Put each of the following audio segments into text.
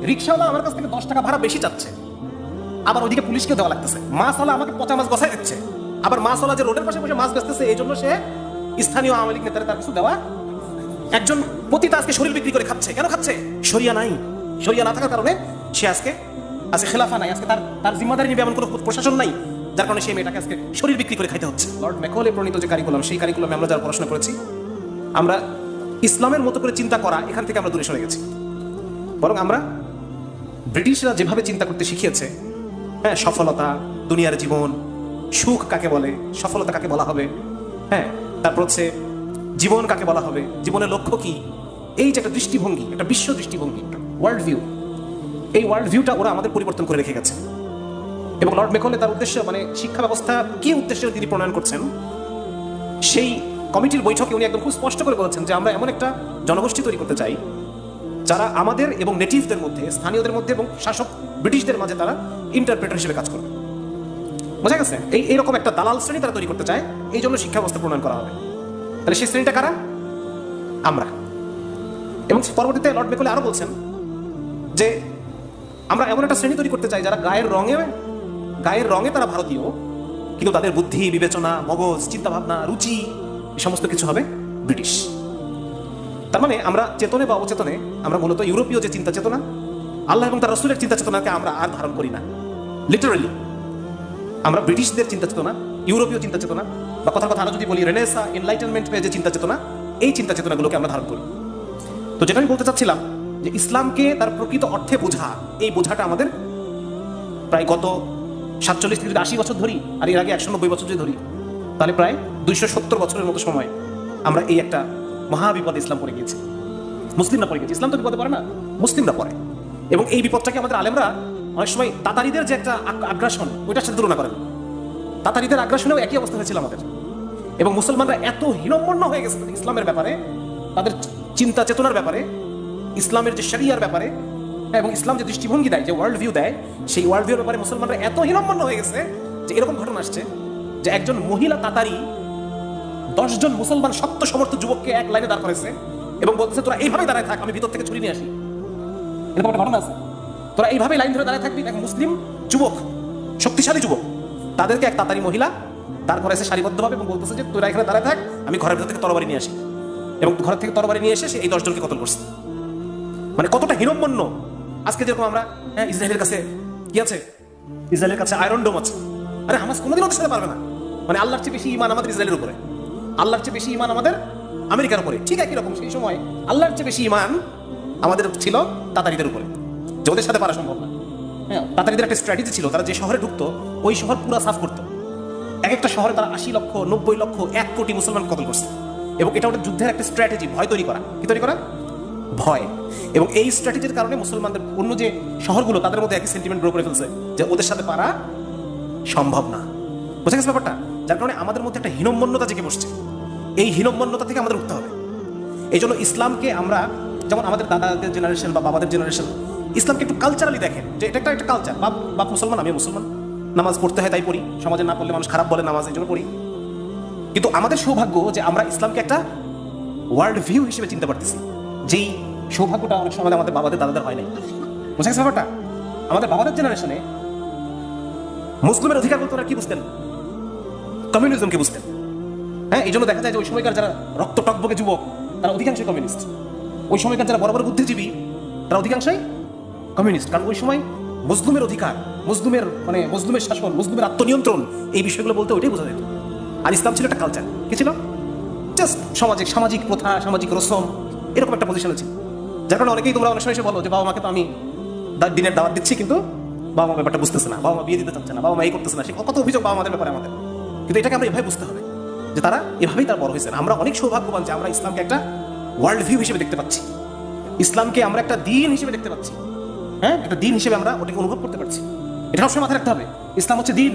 রিক্সাওয়ালা আমার কাছ থেকে 10 টাকা ভাড়া বেশি চাচ্ছে, আবার ওইদিকে পুলিশকে দেওয়া লাগতেছে। মাছওয়ালা আমাকে পচা মাছ গছাই দিচ্ছে, আবার মাছওয়ালা যে রোডের পাশে বসে মাছ বেচতেছে এই জন্য সে স্থানীয় আওয়ামী লীগ নেতারা তার কিছু দেওয়া। একজন পতিতা আজকে শরীর বিক্রি করে খাচ্ছে, কেন খাচ্ছে? শরিয়া নাই, শরিয়া না থাকার কারণে সে আজকে খেলাফা নাই, আজকে তার জিম্মাদারি নিবে এমন কোনো প্রশাসন নাই, যার কারণে সেই মেয়েটাকে আজকে শরীর বিক্রি করে খাইতে হচ্ছে। লর্ড ম্যাকলে প্রণীত যে কারিকুলাম, সেই কারিকুলামে আমরা যারা পড়াশোনা করেছি, আমরা ইসলামের মতো করে চিন্তা করা এখান থেকে আমরা দূরে সরে গেছি। বরং আমরা ব্রিটিশরা যেভাবে চিন্তা করতে শিখিয়েছে, হ্যাঁ, সফলতা, দুনিয়ার জীবন, সুখ কাকে বলে, সফলতা কাকে বলা হবে, হ্যাঁ, তারপর হচ্ছে জীবন কাকে বলা হবে, জীবনের লক্ষ্য কি, এই যে একটা দৃষ্টিভঙ্গি, একটা বিশ্ব দৃষ্টিভঙ্গি, ওয়ার্ল্ড ভিউ, এই ওয়ার্ল্ড ভিউটা ওরা আমাদের পরিবর্তন করে রেখে গেছে। এবং লর্ড ম্যাকলে তার উদ্দেশ্য, মানে শিক্ষা ব্যবস্থা কি উদ্দেশ্যে তিনি প্রণয়ন করছেন, সেই কমিটির বৈঠকে উনি একদম খুব স্পষ্ট করে বলেছেন যে আমরা এমন একটা জনগোষ্ঠী তৈরি করতে চাই যারা আমাদের এবং নেটিভদের মধ্যে, স্থানীয়দের মধ্যে এবং শাসক ব্রিটিশদের মাঝে তারা ইন্টারপ্রেটার হিসেবে কাজ করবে। বোঝা গেছে? এইরকম একটা দালাল শ্রেণী তারা তৈরি করতে চায়, এই জন্য শিক্ষা ব্যবস্থা প্রণয়ন করা হবে। তাহলে সেই শ্রেণীটা কারা? আমরা। এবং পরবর্তীতে লর্ড ম্যাকলে আরো বলছেন যে আমরা এমন একটা শ্রেণী তৈরি করতে চাই যারা গায়ের রঙে তারা ভারতীয়, কিন্তু তাদের বুদ্ধি, বিবেচনা, মগজ, চিন্তা ভাবনা, রুচি, এই সমস্ত কিছু হবে ব্রিটিশ। তার মানে আমরা চেতনে বা অচেতনে আমরা মূলত ইউরোপীয় যে চিন্তা চেতনা, আল্লাহ এবং তার রাসূলের চিন্তা চেতনাকে আমরা আর ধারণ করি না। লিটারালি আমরা ব্রিটিশদের চিন্তা চেতনা, ইউরোপীয় চিন্তা চেতনা, বা কথার কথা আরো যদি বলি রেনেসা, এনলাইটেনমেন্ট যে চিন্তা চেতনা, এই চিন্তা চেতনাগুলোকে আমরা ধারণ করি। তো যেটা আমি বলতে চাচ্ছিলাম যে ইসলামকে তার প্রকৃত অর্থে বোঝা, এই বোঝাটা আমাদের প্রায় গত 47 থেকে 80 বছর ধরি, আর এর আগে 190 বছর যদি ধরি, তাহলে প্রায় 270 বছরের মতো সময় আমরা এই একটা মহাবিপদে ইসলাম পড়ে গিয়েছি। মুসলিমরা পড়ে গেছে, ইসলাম তো বিপদে পড়ে না, মুসলিমরা পড়ে। এবং এই বিপদটাকে আমাদের আলেমরা অনেক সময় তাতারিদের যে একটা আগ্রাসন, ওইটার সাথে তুলনা করেন। তাতারিদের আগ্রাসনেও একই অবস্থা হয়েছিল আমাদের। এবং মুসলমানরা এত হীনম্মন্য হয়ে গেছে ইসলামের ব্যাপারে, তাদের চিন্তা চেতনার ব্যাপারে, ইসলামের যে শরিয়ার ব্যাপারে, এবং ইসলাম যে দৃষ্টিভঙ্গি দেয়, যে ওয়ার্ল্ড ভিউ দেয়, সেই ওয়ার্ল্ড ভিউর ব্যাপারে মুসলমানরা এত হীনম্মন্য হয়ে গেছে যে এরকম ঘটনা আসছে যে একজন মহিলা তাতারি 10 জন মুসলমান শক্ত সমর্থ যুবককে এক লাইনে দাঁড় করেছে এবং বলতেছে তোরা এইভাবেই দাঁড়ায় থাক, আমি ভিতর থেকে ছুরি নিয়ে আসি। এরকম একটা ঘটনা আছে, তোরা এইভাবেই লাইন ধরে দাঁড়ায় থাকবি। এক মুসলিম যুবক, শক্তিশালী যুবক, তাদেরকে এক তাতারি মহিলা দাঁড় করেছে সারিবদ্ধভাবে এবং বলতেছে যে তোরা এখানে দাঁড়ায় থাক, আমি ঘরের ভিতর থেকে তরবারি নিয়ে আসি। এবং ঘর থেকে তরবারি নিয়ে এসে সে এই 10 জনকে কতল করছে। মানে কতটা হীনম্মন্য। আজকে যেরকম আমরা, হ্যাঁ, ইসরায়েলের কাছে কি আছে? ইসরায়েলের কাছে আয়রন ডোম আছে। আরে হামাস কোনোদিন ওদের সাথে পারবে না। মানে আল্লাহর চেয়ে বেশি ঈমান আমাদের ইসরায়েলের উপরে, আল্লাহর চেয়ে বেশি ঈমান আমাদের আমেরিকার উপরে। ঠিক একই রকম সেই সময় আল্লাহর চেয়ে বেশি ঈমান আমাদের ছিল তাতারিদের উপরে, যে ওদের সাথে পারা সম্ভব না। হ্যাঁ, তাতারিদের একটা স্ট্র্যাটেজি ছিল, তারা যে শহরে ঢুকতো ওই শহর পুরা সাফ করতো। এক একটা শহরে তারা 80 লক্ষ, 90 লক্ষ, 1 কোটি মুসলমান কতল করছে। এবং এটা ওদের যুদ্ধের একটা স্ট্র্যাটেজি, ভয় তৈরি করা। কি তৈরি করা? ভয়। এবং এই স্ট্র্যাটেজির কারণে মুসলমানদের অন্য যে শহরগুলো, তাদের মধ্যে একই সেন্টিমেন্ট গ্রো করে ফেলছে যে ওদের সাথে পারা সম্ভব না। বুঝা গেছে ব্যাপারটা? যার কারণে আমাদের মধ্যে একটা হীনম্মন্যতা জেগে বসছে। এই হীনম্মন্যতা থেকে আমাদের উঠতে হবে। এই জন্য ইসলামকে আমরা, যেমন আমাদের দাদাদের জেনারেশন বা বাবাদের জেনারেশন, ইসলামকে একটু কালচারালি দেখেন যে এটা একটা কালচার। বাপ মুসলমান, আমি মুসলমান, নামাজ পড়তে হয় তাই পড়ি, সমাজে না পড়লে মানুষ খারাপ বলে নামাজ, এই জন্য পড়ি। কিন্তু আমাদের সৌভাগ্য যে আমরা ইসলামকে একটা ওয়ার্ল্ড ভিউ হিসেবে চিনতে পারতেছি, যেই সৌভাগ্যটা অনেক সময় আমাদের বাবাদের দাদাদের হয় নাই। বুঝা গেছে ব্যাপারটা? আমাদের বাবাদের জেনারেশনে মুসলিমের অধিকার বলতে ওরা কি বুঝতেন? কমিউনিজমকে বুঝতেন। হ্যাঁ, এই জন্য দেখা যায় যে ওই সময়কার যারা রক্ত টকবকে যুবক, তারা অধিকাংশই কমিউনিস্ট। ওই সময়কার যারা বড় বড় বুদ্ধিজীবী, তারা অধিকাংশই কমিউনিস্ট। কারণ ওই সময় মজলুমের অধিকার, মজলুমের শাসন, মজলুমের আত্মনিয়ন্ত্রণ, এই বিষয়গুলো বলতে ওইটাই বোঝা যেত। আর ইসলাম ছিল একটা কালচার। কি ছিল? জাস্ট সামাজিক প্রথা, সামাজিক রসম, এরকম একটা পজিশনে ছিল। যার কারণে অনেকেই তোমরা অনেক সময় এসে বলো যে বাবা মাকে তো আমি দিনের দাওয়াত দিচ্ছি, কিন্তু বাবা মা ব্যাপারটা বুঝতেছে না, বাবা মা বিয়ে দিতে চাচ্ছে না, বাবা মা এই করতেছে না, সে কত অভিযোগ বাবা মাদের ব্যাপারে আমাদের। কিন্তু এটাকে আমরা এভাবে বুঝতে হবে যে তারা এভাবেই তারা বড় হয়েছেন। আমরা অনেক সৌভাগ্যবান যে আমরা ইসলামকে একটা ওয়ার্ল্ড ভিউ হিসেবে দেখতে পাচ্ছি, ইসলামকে আমরা একটা দিন হিসেবে দেখতে পাচ্ছি। হ্যাঁ, একটা দিন হিসেবে আমরা ওটাকে অনুভব করতে পারছি। এটা সবসময় মাথায় রাখতে হবে, ইসলাম হচ্ছে দিন।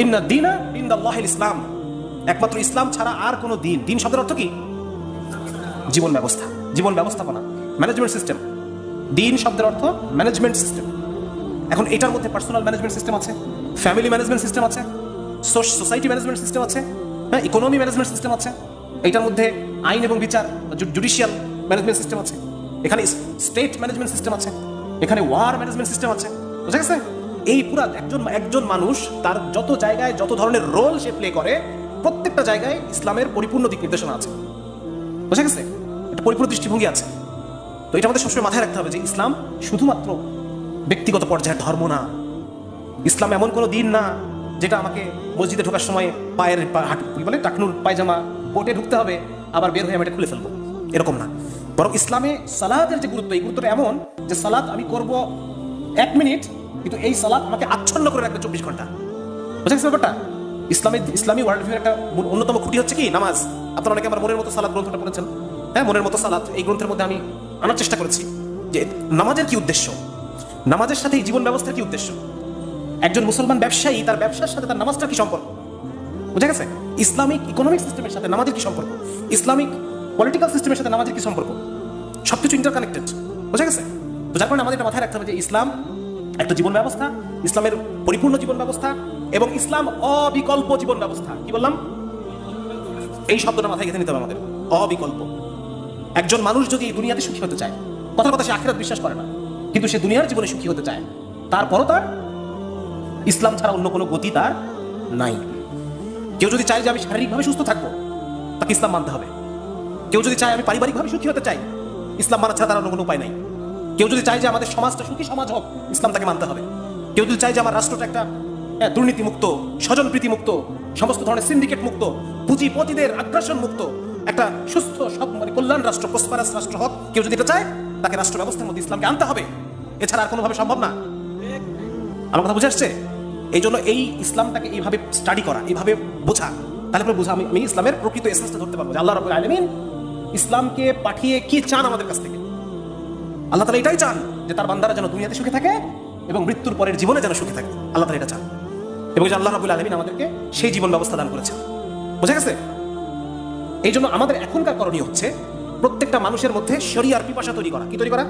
ইন্না দীনা ইনদাল্লাহিল ইসলাম, একমাত্র ইসলাম ছাড়া আর কোনো দিন। দিন শব্দের অর্থ কি? জীবন ব্যবস্থা, জীবন ব্যবস্থাপনা, ম্যানেজমেন্ট সিস্টেম। দিন শব্দের অর্থ ম্যানেজমেন্ট সিস্টেম। এখন এটার মধ্যে পার্সোনাল ম্যানেজমেন্ট সিস্টেম আছে, ফ্যামিলি ম্যানেজমেন্ট সিস্টেম আছে, সোসাইটি ম্যানেজমেন্ট সিস্টেম আছে, হ্যাঁ, ইকোনমি ম্যানেজমেন্ট সিস্টেম আছে। এটার মধ্যে আইন এবং বিচার, জুডিশিয়াল ম্যানেজমেন্ট সিস্টেম আছে। এখানে স্টেট ম্যানেজমেন্ট সিস্টেম আছে। এখানে ওয়ার ম্যানেজমেন্ট সিস্টেম আছে, বুঝা গেছে? এই পুরা একজন মানুষ তার যত জায়গায় যত ধরনের রোল সে প্লে করে, প্রত্যেকটা জায়গায় ইসলামের পরিপূর্ণ দিক নির্দেশনা আছে, বুঝা গেছে? একটা পরিপূর্ণ দৃষ্টিভঙ্গি আছে। তো এটা আমাদের সবসময় মাথায় রাখতে হবে যে ইসলাম শুধুমাত্র ব্যক্তিগত পর্যায়ের ধর্ম না। ইসলাম এমন কোনো দিন না যেটা আমাকে মসজিদে ঢোকার সময় পায়ের কি বলে টাকনুর পায়জামা বোটে ঢুকতে হবে, আবার বের হয়ে আমি এটা খুলে ফেলবো, এরকম না। বরং ইসলামে সালাতের যে গুরুত্ব, এই গুরুত্বটা এমন যে সালাত আমি করব 1 মিনিট, কিন্তু এই সালাত আমাকে আচ্ছন্ন করে রাখবে 24 ঘন্টা। বুঝা গেছে ব্যাপারটা? ইসলামী ওয়ার্ল্ড ভিউর একটা অন্যতম খুঁটি হচ্ছে কি নামাজ। আপনারা অনেকে আমার মনের মতো সালাত গ্রন্থটা পড়েছেন। হ্যাঁ, মনের মতো সালাত এই গ্রন্থের মধ্যে আমি আনার চেষ্টা করেছি যে নামাজের কি উদ্দেশ্য, নামাজের সাথে এই জীবন ব্যবস্থার কি উদ্দেশ্য, একজন মুসলমান ব্যবসায়ী তার ব্যবসার সাথে তার নামাজটার কি সম্পর্ক, বুঝা গেছে? ইসলামিক ইকোনমিক সিস্টেমের সাথে নামাজের কি সম্পর্ক, ইসলামিক পলিটিক্যাল সিস্টেমের সাথে নামাজের কি সম্পর্ক, সবকিছু ইন্টারকানেক্টেড, বুঝা গেছে? যার কারণে আমাদের এটা মাথায় রাখতে হবে যে ইসলাম একটা জীবন ব্যবস্থা, ইসলামের পরিপূর্ণ জীবন ব্যবস্থা, এবং ইসলাম অবিকল্প জীবন ব্যবস্থা। কি বললাম? এই শব্দটা মাথায় গেঁথে নিতে হবে আমাদের, অবিকল্প। একজন মানুষ যদি এই দুনিয়াতে সুখী হতে চায়, কথার কথা সে আখিরাত বিশ্বাস করে না, কিন্তু সে দুনিয়ার জীবনে সুখী হতে চায়, তারপরও তার ইসলাম ছাড়া অন্য কোনো গতি তার নাই। কেউ যদি চায় যে আমি শারীরিকভাবে সুস্থ থাকবো, তাকে ইসলাম মানতে হবে। কেউ যদি চায় আমি পারিবারিকভাবে সুখী হতে চাই, ইসলাম মানা ছাড়া তার অন্য কোনো উপায় নাই। কেউ যদি চায় যে আমাদের সমাজটা সুখী সমাজ হোক, ইসলাম তাকে মানতে হবে। কেউ যদি চায় যে আমার রাষ্ট্রটা একটা দুর্নীতিমুক্ত, স্বজনপ্রীতি মুক্ত, সমস্ত ধরনের সিন্ডিকেট মুক্ত, পুঁজিপতিদের আগ্রাসন মুক্ত একটা সুস্থ সব মানে কল্যাণ রাষ্ট্র, প্রসপারাস রাষ্ট্র হোক, কেউ যদি এটা চায়, তাকে রাষ্ট্র ব্যবস্থার মধ্যে ইসলামকে আনতে হবে। এছাড়া আর কোনোভাবে সম্ভব না। আমার কথা বুঝে আসছে? এই জন্য এই ইসলামটাকে এইভাবে স্টাডি করা, এইভাবে বোঝা, তাহলে পরে বোঝা আমি ইসলামের প্রকৃত এসেন্সটা ধরতে পারবো যে আল্লাহ রাব্বুল আলামিন ইসলামকে পাঠিয়ে কি চান আমাদের কাছ থেকে। আল্লাহ তাআলা এটাই চান যে তার বান্দারা যেন দুনিয়াতে সুখে থাকে এবং মৃত্যুর পরের জীবনে যেন সুখে থাকে। আল্লাহ তাআলা এটা চান, এবং যে আল্লাহ রাব্বুল আলামিন আমাদেরকে সেই জীবন ব্যবস্থা দান করেছেন। বুঝা গেছে? এই জন্য আমাদের এখনকার করণীয় হচ্ছে প্রত্যেকটা মানুষের মধ্যে শরিয়ার পিপাসা তৈরি করা। কি তৈরি করা?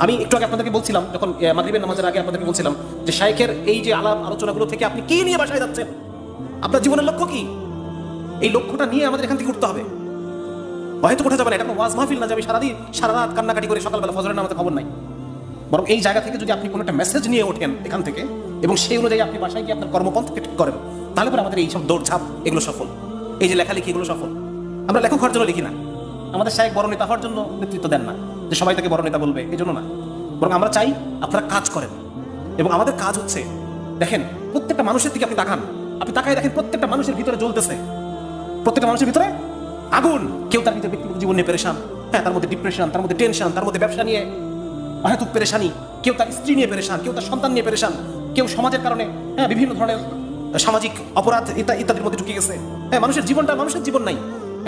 আমি একটু আগে আপনাদেরকে বলছিলাম, যখন মাগরিবের নামাজের আগে আপনাদেরকে বলছিলাম যে শাইখের এই যে আলাপ আলোচনাগুলো থেকে আপনি কি নিয়ে বাসায় যাচ্ছেন, আপনার জীবনের লক্ষ্য কি, এই লক্ষ্যটা নিয়ে আমাদের এখান থেকে উঠতে হবে। হয়তো কোঠা যাবে না, এটা কোনো ওয়াজ মাহফিল না যে আমি সারা রাত কান্নাকাটি করে সকালবেলা ফজরের নামাজে খবর নাই। বরং এই জায়গা থেকে যদি আপনি কোনো একটা মেসেজ নিয়ে ওঠেন এখান থেকে, এবং সেই অনুযায়ী আপনি বাসায় গিয়ে আপনার কর্মপন্থাকে ঠিক করেন, তাহলে পরে আমাদের এই সব দৌড়ঝাঁপ এগুলো সফল। এই যে লেখালেখি এগুলো সফল। আমরা লেখক হওয়ার জন্য লিখি না, আমাদের শাইখ বড় নেতা হওয়ার জন্য নেতৃত্ব দেন না যে সবাই তাকে বড় নেতা বলবে, এই জন্য না। বরং আমরা চাই আপনারা কাজ করেন, এবং আমাদের কাজ হচ্ছে দেখেন প্রত্যেকটা মানুষের দিকে আপনি তাকান, আপনি তাকায় দেখেন প্রত্যেকটা মানুষের ভিতরে জ্বলতেছে, প্রত্যেকটা মানুষের ভিতরে আগুন। কেউ তার ভিতরে ব্যক্তিগত জীবন নিয়ে পেরেশান, হ্যাঁ, তার মধ্যে ডিপ্রেশন, তার মধ্যে টেনশন, তার মধ্যে ব্যবসা নিয়ে অহেতুক পেরেশানি, কেউ তার স্ত্রী নিয়ে পেরেশান, কেউ তার সন্তান নিয়ে পেরেশান, কেউ সমাজের কারণে বিভিন্ন ধরনের সামাজিক অপরাধ ইত্যাদির মধ্যে ঢুকে গেছে। হ্যাঁ, মানুষের জীবন নাই।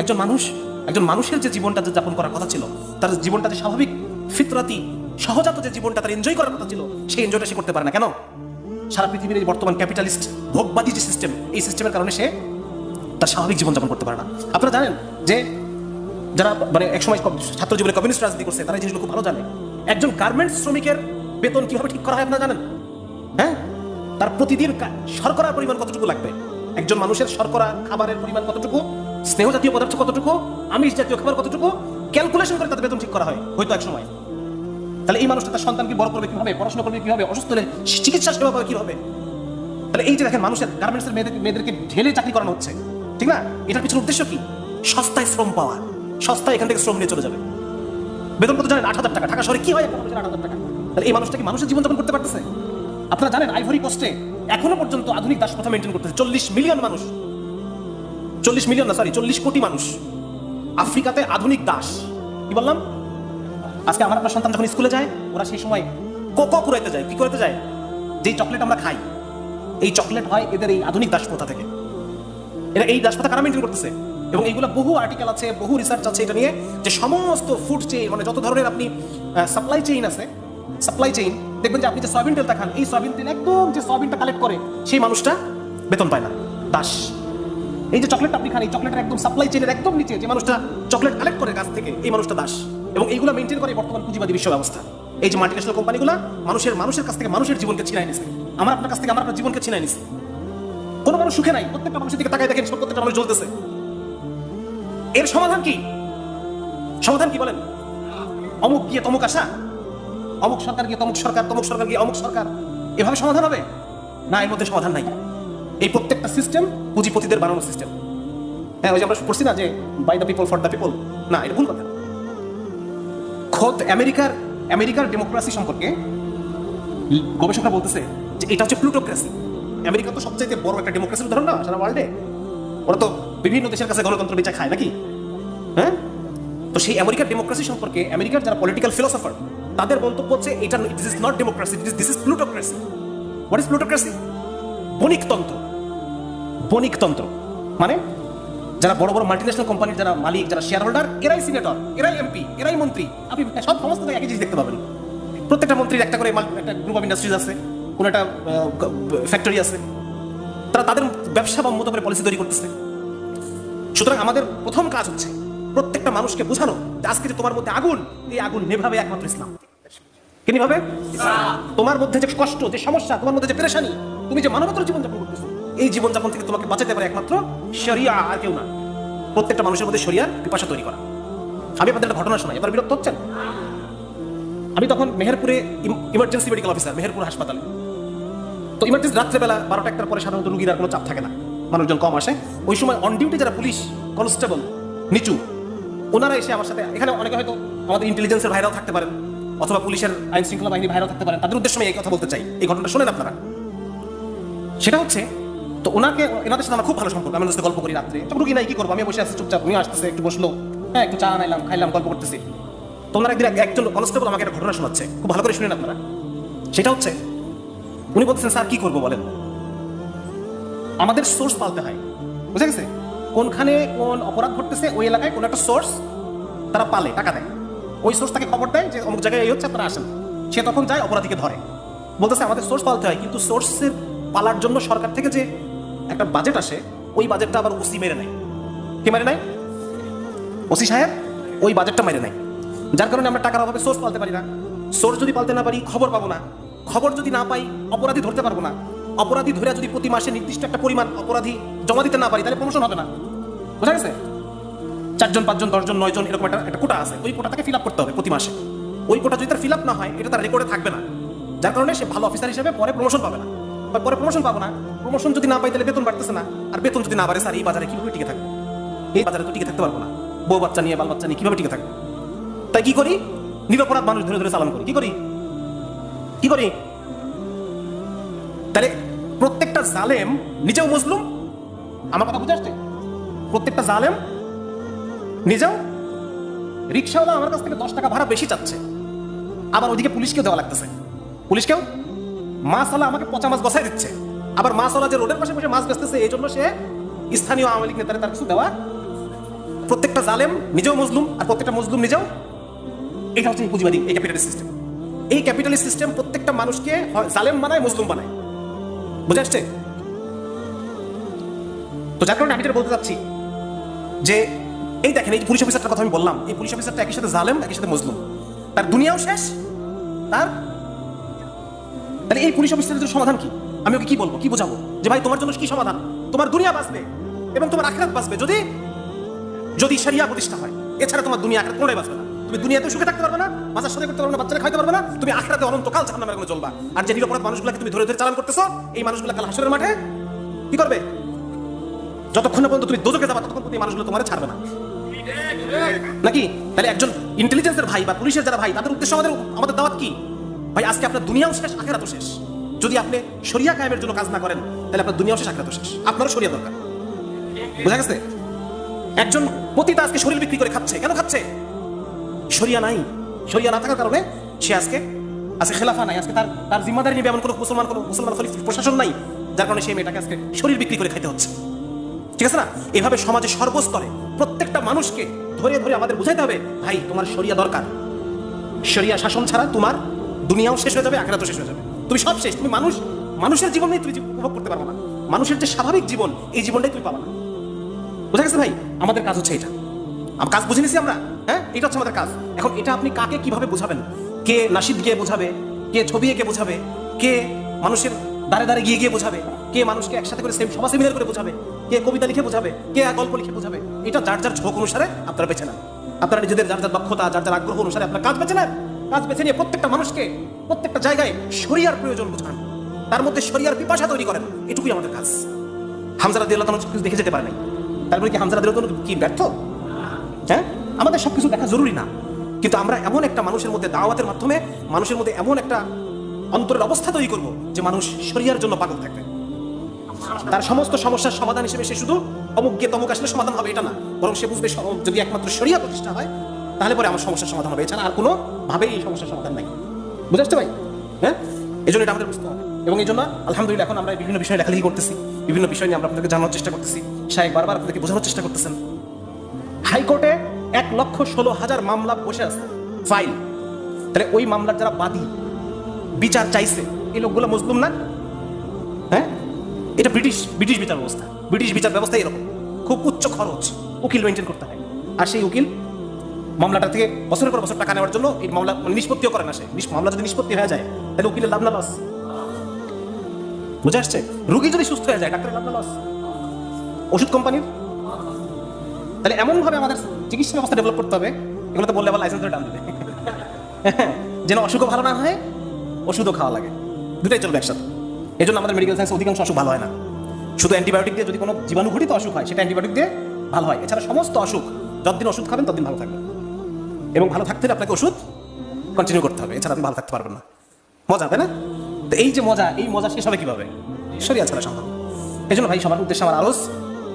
একজন মানুষের যে জীবনটা যে যাপন করার কথা ছিল, তার জীবনটা যে স্বাভাবিক ফিতরাতি সহজাত যে জীবনটা তার এনজয় করার কথা ছিল, সেই এনজয়টা সে করতে পারে না। কেন? সারা পৃথিবীর এই বর্তমান ক্যাপিটালিস্ট ভোগবাদী যে সিস্টেম, এই সিস্টেমের কারণে সে তার স্বাভাবিক জীবনযাপন করতে পারে না। আপনারা জানেন যে যারা মানে একসময় ছাত্র জীবনে কমিউনিস্ট রাজনীতি করছে, তারা এই জিনিসগুলো খুব ভালো জানে। একজন গার্মেন্টস শ্রমিকের বেতন কিভাবে ঠিক করা হয় আপনারা জানেন? হ্যাঁ, তার প্রতিদিন শর্করার পরিমাণ কতটুকু লাগবে, একজন মানুষের শর্করা খাবারের পরিমাণ কতটুকু, স্নেহ জাতীয় পদার্থ কতটুকু, আমিষ জাতীয় খাবার কতটুকু, ক্যালকুলেশন করে তাদের বেতন ঠিক করা হয় হয়তো এক সময়। তাহলে এই মানুষটা তার সন্তানকে বড় করবে কিভাবে, পড়াশোনা করবে কিভাবে, অসুস্থ হলে চিকিৎসা সেবা পাবে কিভাবে। তাহলে এই যে দেখেন মানুষের গার্মেন্টসের মেয়েদেরকে ঢেলে চাকরি করানো হচ্ছে, ঠিক না? এটার পিছনে উদ্দেশ্য কি? সস্তায় শ্রম পাওয়া, সস্তায় এখান থেকে শ্রম নিয়ে চলে যাবে। বেতন কত জানেন? 8,000 টাকা। ঢাকা শহরে কি হয় 8,000 টাকা? তাহলে এই মানুষটা কি মানুষের জীবনযাপন করতে পারতেছে? আপনারা জানেন আইভরি কোস্টে এখনো পর্যন্ত আধুনিক দাস প্রথা মেনটেন করতেছে 40 মিলিয়ন মানুষ, 40 কোটি মানুষ আফ্রিকাতে আধুনিক দাস। কি বললাম? আজকে আমার আপনার সন্তান যখন স্কুলে যায়, ওরা সেই সময় কোকো কুড়াইতে যায়। কি করতে যায়? যেই চকলেট আমরা খাই, এই চকলেট হয় এদের এই আধুনিক দাস প্রথা থেকে। এরা এই দাস প্রথা কারা মেনটেন করতেছে? এবং এইগুলো বহু আর্টিকেল আছে, বহু রিসার্চ আছে এটা নিয়ে, যে সমস্ত ফুড চেইন মানে যত ধরনের আপনি সাপ্লাই চেইন আছে, সাপ্লাই চেইন দেখবেন যে আপনি যে সয়াবিন তেলটা খান, এই সয়াবিন তেল একদম যে সয়াবিনটা কালেক্ট করে সেই মানুষটা বেতন পায় না, দাস। এই যে চকলেটটা আপনি খান, এই চকলেটের একদম সাপ্লাই চেইনের একদম নিচে যে মানুষটা চকলেট কালেক্ট করে গাছ থেকে, এই মানুষটা দাস। এবং এইগুলো মেনটেন করে বর্তমান পুঁজিবাদী বিশ্ব ব্যবস্থা। এই যে মাল্টিন্যাশনাল কোম্পানিগুলো মানুষের কাছ থেকে মানুষের জীবনকে ছিনাই নিছে, আমার আপনার কাছ থেকে আমার আপনার জীবনকে ছিনাই নিছে। কোনো মানুষ সুখে নাই, প্রত্যেকটা মানুষের দিকে তাকায় দেখেন প্রত্যেকটা মানুষ জ্বলতেছে। এর সমাধান কি? সমাধান কি বলেন? অমুক গিয়ে তমুক আসা, অমুক সরকার গিয়ে তমুক সরকার, তমুক সরকার গিয়ে অমুক সরকার, এভাবে সমাধান হবে না? এর মধ্যে সমাধান নাই। এই প্রত্যেকটা সিস্টেম পুঁজিপতিদের বানানো সিস্টেম। হ্যাঁ, ওই যে আমরা পড়ছি না যে by the people for the people, না, এটা ভুল কথা। খোদ আমেরিকার ডেমোক্রেসি সম্পর্কে গবেষকরা বলতেছে যে এটা হচ্ছে প্লুটোক্রেসি। আমেরিকা তো সবচাইতে বড় একটা ডেমোক্রেসির উদাহরণ না সারা ওয়ার্ল্ডে। ওরা তো বিভিন্ন দেশের কাছে গণতন্ত্র বিচার খায় নাকি? হ্যাঁ, তো সেই আমেরিকার ডেমোক্রেসি সম্পর্কে আমেরিকার যারা পলিটিক্যাল ফিলোসফার তাদের মন্তব্য হচ্ছে এটা this is not democracy, this is plutocracy. What is plutocracy? বণিকতন্ত্র। বণিকতন্ত্র মানে যারা বড় বড় মাল্টিন্যাশনাল কোম্পানির যারা মালিক, যারা শেয়ার হোল্ডার, এরাই সিনেটর, এরাই এমপি, এরাই মন্ত্রী। আপনি সব সমস্ত একই জিনিস দেখতে পাবেন। প্রত্যেকটা মন্ত্রীর একটা করে একটা গ্রুপ অফ ইন্ডাস্ট্রিজ আছে, কোন একটা ফ্যাক্টরি আছে, তারা তাদের ব্যবসা বা মতো করে পলিসি তৈরি করতেছে। সুতরাং আমাদের প্রথম কাজ হচ্ছে প্রত্যেকটা মানুষকে বোঝানো যে আজকে যে তোমার মধ্যে আগুন, এই আগুন নেভাবে একমাত্র ইসলাম। কে নিভাবে? তোমার মধ্যে যে কষ্ট, যে সমস্যা, তোমার মধ্যে যে পেরেশানি, তুমি যে মানবতার জীবনযাপন করতেছো, এই জীবনযাপন থেকে তোমাকে বাঁচাতে পারে একমাত্র শরিয়া, আর কেউ না। প্রত্যেকটা মানুষের মধ্যে শরিয়ার পিপাসা তৈরি করা। আমি আপনাদের একটা ঘটনা শোনাই, এবার বিরক্ত হচ্ছেন? আমি তখন মেহেরপুরে ইমার্জেন্সি মেডিকেল অফিসার, মেহেরপুর হাসপাতালে। তো ইমার্জেন্সি রাত্রেবেলা 12টা-1টার পরে সাধারণত রুগীর আর কোনো চাপ থাকে না, মানুষজন কম আসে। ওই সময় অন ডিউটি যারা পুলিশ কনস্টেবল নিচু, ওনারা এসে আমার সাথে, এখানে অনেকে হয়তো আমাদের ইন্টেলিজেন্সের ভাইরাও থাকতে পারেন, অথবা পুলিশের আইন শৃঙ্খলা বাহিনী ভাইরাও থাকতে পারেন, তাদের উদ্দেশ্যে আমি এই কথা বলতে চাই, এই ঘটনাটা শোনেন আপনারা। সেটা হচ্ছে, তো এনাদের সাথে আমার খুব ভালো সম্পর্ক। আমি ওদের সাথে গল্প করি রাত্রে, রুগী নাই, কি করবো, আমি বসে আছি চুপচাপ, উনি আসতেছে, একটু বসলো, হ্যাঁ, একটু চা আনাইলাম, খাইলাম, গল্প করতেছি। তো ওনারা একজন কনস্টেবল আমাকে একটা ঘটনা শোনাচ্ছে, খুব ভালো করে শুনেন আপনারা। সেটা হচ্ছে, উনি বলতেছেন, স্যার কি করবো বলেন, আমাদের সোর্স পালতে হয়, বুঝে গেছে? কোনখানে কোন অপরাধ ঘটতেছে, ওই এলাকায় কোন একটা সোর্স তারা পালে, টাকা দেয়, ওই সোর্স তাকে খবর দেয় যে অমুক জায়গায় এই হচ্ছে, আপনারা আসেন। সে তখন যায়, অপরাধীকে ধরে। বলতেছে আমাদের সোর্স পালতে হয়, কিন্তু সোর্সের পালার জন্য সরকার থেকে যে একটা বাজেট আসে, ওই বাজেটটা আবার ওসি মেরে নেয়। কে মেরে নেয়? ওসি সাহেব ওই বাজেটটা মেরে নেয়। যার কারণে আমরা টাকার অভাবে সোর্স পালতে পারি না। সোর্স যদি পালতে না পারি, খবর পাবো না। খবর যদি না পাই, অপরাধী ধরতে পারবো না। অপরাধী ধরে যদি প্রতি মাসে নির্দিষ্ট একটা পরিমাণ অপরাধী জমা দিতে না পারি, তাহলে প্রমোশন হবে না। বুঝা গেছে? 4 জন 5 জন 10 জন 9 জন এরকম একটা কোটা আছে, ওই কোটাটাকে ফিল আপ করতে হবে প্রতি মাসে। ওই কোটা যদি তার ফিল আপ না হয়, এটা তার রেকর্ডে থাকবে না। যার কারণে সে ভালো অফিসার হিসেবে পরে প্রমোশন পাবে না। পরে প্রমোশন পাবো না, প্রমোশন যদি না পাই তাহলে বেতন বাড়তেছে না, আর বেতন যদি না বাড়ে, স্যার এই বাজারে কিভাবে টিকে থাকবে? এই বাজারে তো টিকে থাকতে পারবো না, বউ বাচ্চা নিয়ে, বাল বাচ্চা নিয়ে কিভাবে টিকে থাকবে? তাই কি করি? নিরপরাধ মানুষ ধরে ধরে চালান করি। কি করি? তাহলে প্রত্যেকটা জালেম নিজেও মজলুম। আমার কথা বুঝে আসছে? প্রত্যেকটা জালেম নিজেও, রিক্সাওয়ালা আমার কাছ থেকে 10 টাকা ভাড়া বেশি চাচ্ছে, আবার ওইদিকে পুলিশকেও দেওয়া লাগতেছে। পুলিশকেও মাছওয়ালা আমাকে পচা মাছ বসাই দিচ্ছে, আবার মাছওয়ালা যে রোডের পাশে বসে মাছ বেচতেছে, এই জন্য সে স্থানীয় আওয়ামী লীগ নেতারা তার কিছু দেওয়া। প্রত্যেকটা জালেম নিজেও মজলুম, আর প্রত্যেকটা মজলুম নিজেও। এটা হচ্ছে পুঁজিবাদী, এই ক্যাপিটালিস্ট সিস্টেম। এই ক্যাপিটালিস্ট সিস্টেম প্রত্যেকটা মানুষকে জালেম বানায়, মজলুম বানায়। বুঝে আসছে? তো যার কারণে আমি যেটা বলতে চাচ্ছি যে, এই দেখেন, এই পুলিশ অফিসারটার কথা আমি বললাম, এই পুলিশ অফিসারটা একই সাথে জালেম, একই সাথে মজলুম। তার দুনিয়াও শেষ, তাহলে এই পুলিশ অফিসারের সমাধান কি? আমি ওকে কি বলবো, কি বোঝাবো যে ভাই তোমার জন্য কি সমাধান? তোমার দুনিয়া বাঁচবে এবং তোমার আখিরাত বাঁচবে যদি শরিয়া প্রতিষ্ঠা হয়। এছাড়া তোমার দুনিয়া আখিরাত কোনোটাই বাঁচবে না। তুমি দুনিয়াতে সুখে থাকতে পারবে না, বাজার সাথে করতে পারবে না, বাচ্চারা খাইতে পারবে না, তুমি আখিরাতে অনন্তকাল জাহান্নামের আগুনে জ্বলবা। আর যে নিরপরাধ মানুষগুলোকে তুমি ধরে ধরে চালান করতেছো, এই মানুষগুলো কাল হাসরের মাঠে কি করবে? যতক্ষণ না পর্যন্ত তুমি দোজখে যাবা, ততক্ষণ পর্যন্ত এই মানুষগুলো তোমার ছাড়বে না, নাকি? তাহলে একজন ইন্টেলিজেন্সের ভাই বা পুলিশের যারা ভাই, তাদের উদ্দেশ্য আমাদের দাওয়াত কি? ভাই আজকে আপনার দুনিয়াও শেষ, আখিরাতও শেষ। যদি আপনি শরিয়া কায়েমের জন্য কাজ না করেন, তাহলে আপনার দুনিয়াও শেষ, আখিরাতও শেষ। আপনারও শরিয়া দরকার। বুঝা গেছে? একজন পতিতা আজকে শরীর বিক্রি করে খাচ্ছে, কেন খাচ্ছে? শরিয়া নাই। শরিয়া না থাকার কারণে সে আজকে খেলাফা নাই, আজকে তার জিম্মাদারি নিবে এমন কোনো মুসলমান খলিফা প্রশাসন নাই, যার কারণে সেই মেয়েটাকে আজকে শরীর বিক্রি করে খাইতে হচ্ছে। ঠিক আছে না? এভাবে সমাজে সর্বস্তরে প্রত্যেকটা মানুষকে ধরে ধরে আমাদের বুঝাইতে হবে, ভাই তোমার শরিয়া দরকার। শরিয়া শাসন ছাড়া তোমার দুনিয়াও শেষ হয়ে যাবে, আখিরাতও শেষ হয়ে যাবে। তুমি সব শেষ। তুমি মানুষের জীবন তুমি উপভোগ করতে পারবে না। মানুষের যে স্বাভাবিক জীবন, এই জীবনটাই তুমি পাবে না। বুঝা গেছে ভাই? আমাদের কাজ হচ্ছে এটা। কাজ বুঝে নিছি আমরা, হ্যাঁ, এটা হচ্ছে আমাদের কাজ। এখন এটা আপনি কাকে কিভাবে বোঝাবেন? কে নাশিদ গিয়ে বোঝাবে, কে ছবি এঁকে বোঝাবে, কে মানুষের দাঁড়ে দাঁড়ে গিয়ে বোঝাবে, কে মানুষকে একসাথে করে সভা সেমিনার করে বোঝাবে, কে কবিতা লিখে বোঝাবে, কে গল্প লিখে বোঝাবে। এটা যার যার ঝোঁক অনুসারে আপনারা বেছে নেন। আপনারা নিজেদের যার যার দক্ষতা, যার যার আগ্রহ অনুসারে আপনার কাজ বেছে নেন। কাজ বেছে নিয়ে প্রত্যেকটা মানুষকে প্রত্যেকটা জায়গায় শরিয়ার প্রয়োজন বোঝান, তার মধ্যে শরিয়ার পিপাসা তৈরি করেন, এটুকুই আমাদের কাজ। হামজা রাদিয়াল্লাহু তাআলা কিছু দেখে যেতে পারে নাই, তারপরে কি হামজা রাদিয়াল্লাহু তাআলা কি ব্যর্থ? হ্যাঁ, আমাদের সবকিছু দেখা জরুরি না, কিন্তু আমরা এমন একটা মানুষের মধ্যে দাওয়াতের মাধ্যমে মানুষের মধ্যে এমন একটা অন্তরের অবস্থা তৈরি করব যে মানুষ শরিয়ার জন্য পাগল থাকবে। তার সমস্ত সমস্যার সমাধান হিসেবে সে শুধু অমুক গিয়ে তমুক আসলে সমাধান হবে এটা না, বরং সে বুঝবে যদি একমাত্র শরিয়া প্রতিষ্ঠা হয় তাহলে পরে আমার সমস্যার সমাধান হবে, এছাড়া আর কোনো ভাবেই এই সমস্যার সমাধান নাই। বুঝে আসতে ভাই? হ্যাঁ, এই জন্য এটা আমাদের বুঝতে হবে। এবং এই জন্য আলহামদুলিল্লাহ এখন আমরা বিভিন্ন বিষয়ে লেখালেখি করতেছি, বিভিন্ন বিষয় নিয়ে আমরা আপনাদেরকে জানার চেষ্টা করতেছি, শায়েখ বারবার আপনাদেরকে বোঝানোর চেষ্টা করতেছেন। হাইকোর্টে 1,16,000 মামলা বসে আছে, ফাইল। তাহলে ওই মামলার যারা বাদী বিচার চাইছে এই লোকগুলো মজলুম না? হ্যাঁ, এটা ব্রিটিশ বিচার ব্যবস্থা। ব্রিটিশ বিচার ব্যবস্থা এরকম, খুব উচ্চ খরচ, উকিল মেনটেন করতে হয়। আর সেই উকিল মামলাটা থেকে বছরের পর বছর টাকা নেওয়ার জন্য এই মামলা নিষ্পত্তিও করে না। সে মামলা যদি নিষ্পত্তি হয়ে যায় তাহলে উকিলের লাভ না লস? বুঝে আসছে? রুগী যদি সুস্থ হয়ে যায় ডাক্তারের লাভ না লস? ওষুধ কোম্পানির? তাহলে এমন ভাবে আমাদের চিকিৎসা ব্যবস্থা ডেভেলপ করতে হবে, এগুলো তো বললে আবার লাইসেন্স দাম দেবে, যেন অসুখও ভালো না হয় ওষুধও খাওয়া লাগে, দুটাই চলবে একসাথে। এই জন্য আমাদের মেডিকেল সায়েন্স অধিকাংশ অসুখ ভালো হয় না। শুধু অ্যান্টিবায়োটিক দিয়ে যদি কোনো জীবাণুঘটিত অসুখ হয় সেটা অ্যান্টিবায়োটিক দিয়ে ভালো হয়, এছাড়া সমস্ত অসুখ যতদিন ওষুধ খাবেন ততদিন ভালো থাকবেন। এবং ভালো থাকতে হলে আপনাকে ওষুধ কন্টিনিউ করতে হবে, এছাড়া আপনি ভালো থাকতে পারবেন না। মজা, তাই না? তো এই যে মজা, এই মজা শেষ হবে কিভাবে? শরিয়া ছাড়া সম্ভব। এই জন্য ভাই সবার উদ্দেশ্যে আমার আরজ